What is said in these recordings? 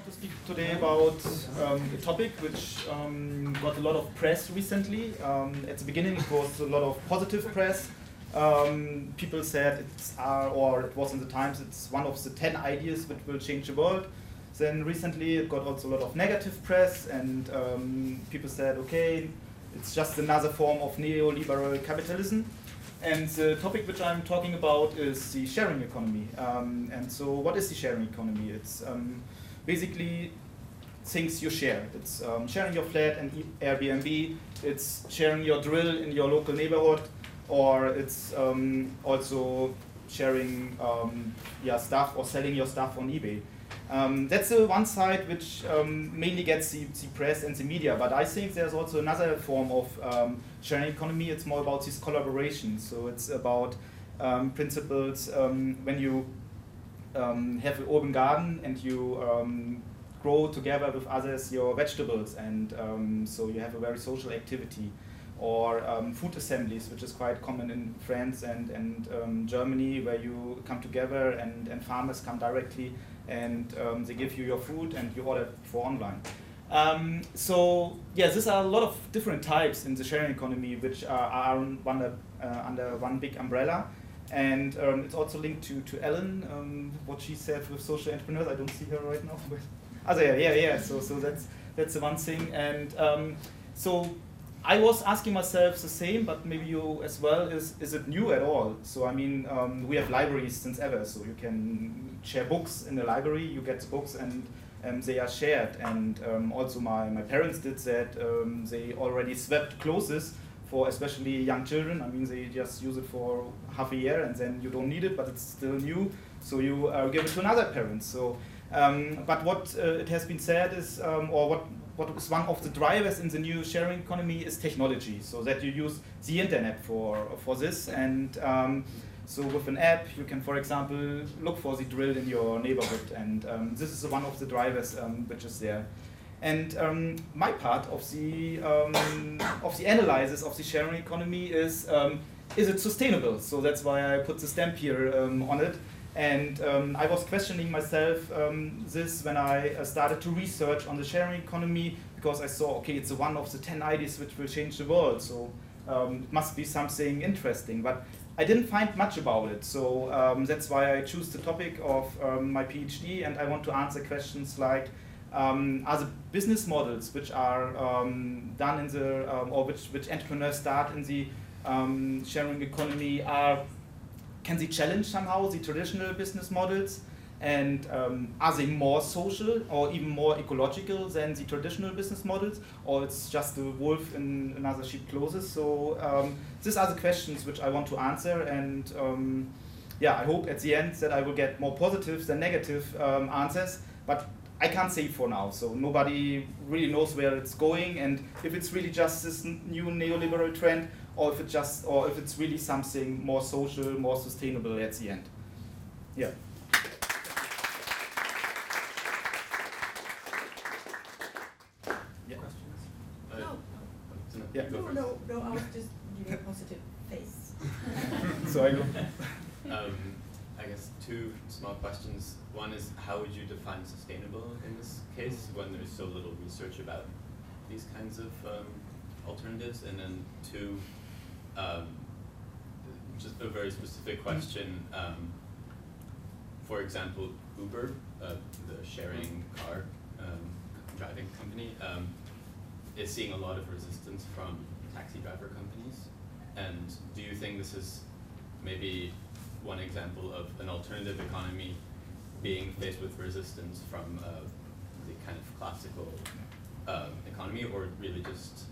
to speak today about a topic which got a lot of press recently. At the beginning it was a lot of positive press. People said or it was in the Times, it's one of the 10 ideas which will change the world. Then recently it got also a lot of negative press, and people said, okay, it's just another form of neoliberal capitalism. And the topic which I'm talking about is the sharing economy. And so what is the sharing economy? It's basically things you share. It's sharing your flat and Airbnb, it's sharing your drill in your local neighborhood, or it's also sharing stuff or selling your stuff on eBay. That's the one side which mainly gets the press and the media, but I think there's also another form of sharing economy. It's more about this collaboration. So it's about principles when you have an urban garden and you grow together with others your vegetables, and so you have a very social activity. Or food assemblies, which is quite common in France and Germany, where you come together and farmers come directly and they give you your food and you order for online. So yeah, these are a lot of different types in the sharing economy, which are under one big umbrella. And it's also linked to Ellen, what she said with social entrepreneurs. I don't see her right now, but yeah. So that's the one thing. And so I was asking myself the same, but maybe you as well, is it new at all? So I mean, we have libraries since ever, so you can share books in the library, you get the books and they are shared. And also my parents did that. They already swapped clothes for especially young children. I mean, they just use it for half a year and then you don't need it, but it's still new, so you give it to another parent. So, but what it has been said is, or what is one of the drivers in the new sharing economy is technology, so that you use the internet for this. And so with an app, you can, for example, look for the drill in your neighborhood, and this is one of the drivers which is there. And my part of the analysis of the sharing economy is it sustainable? So that's why I put the stamp here on it. And I was questioning myself this when I started to research on the sharing economy, because I saw, okay, it's one of the 10 ideas which will change the world, so it must be something interesting. But I didn't find much about it, so that's why I choose the topic of my PhD, and I want to answer questions like, are the business models which are done in the, or which entrepreneurs start in the sharing economy, can they challenge somehow the traditional business models? And are they more social or even more ecological than the traditional business models? Or it's just a wolf in another sheep clothes? So these are the questions which I want to answer. And yeah, I hope at the end that I will get more positive than negative answers. But I can't say for now. So nobody really knows where it's going, and if it's really just this new neoliberal trend, or if it's really something more social, more sustainable at the end. Yeah. Yeah. Questions? No. Yeah. No, I was just giving a positive face. So I go. I guess two small questions. One is, how would you define sustainable in this case when there's so little research about these kinds of alternatives? And then two, just a very specific question. For example, Uber, the sharing car driving company, is seeing a lot of resistance from taxi driver companies. And do you think this is maybe one example of an alternative economy being faced with resistance from the kind of classical economy, or really just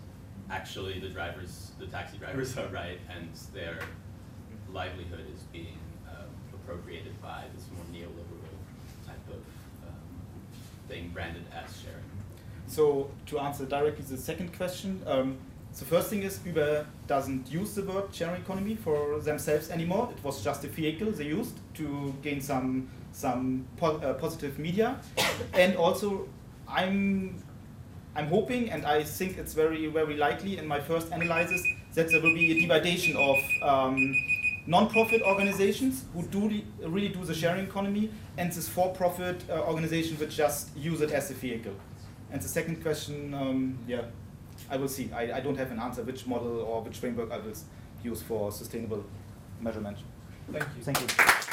actually the taxi drivers are right and their livelihood is being appropriated by this more neoliberal type of thing branded as sharing? So to answer directly the second question, the first thing is Uber doesn't use the word sharing economy for themselves anymore. It was just a vehicle they used to gain some positive media. And also I'm hoping, and I think it's very, very likely in my first analysis, that there will be a dividation non-profit organizations who really do the sharing economy, and this for-profit organization which just use it as a vehicle. And the second question, yeah, I will see. I don't have an answer which model or which framework I will use for sustainable measurement. Thank you. Thank you.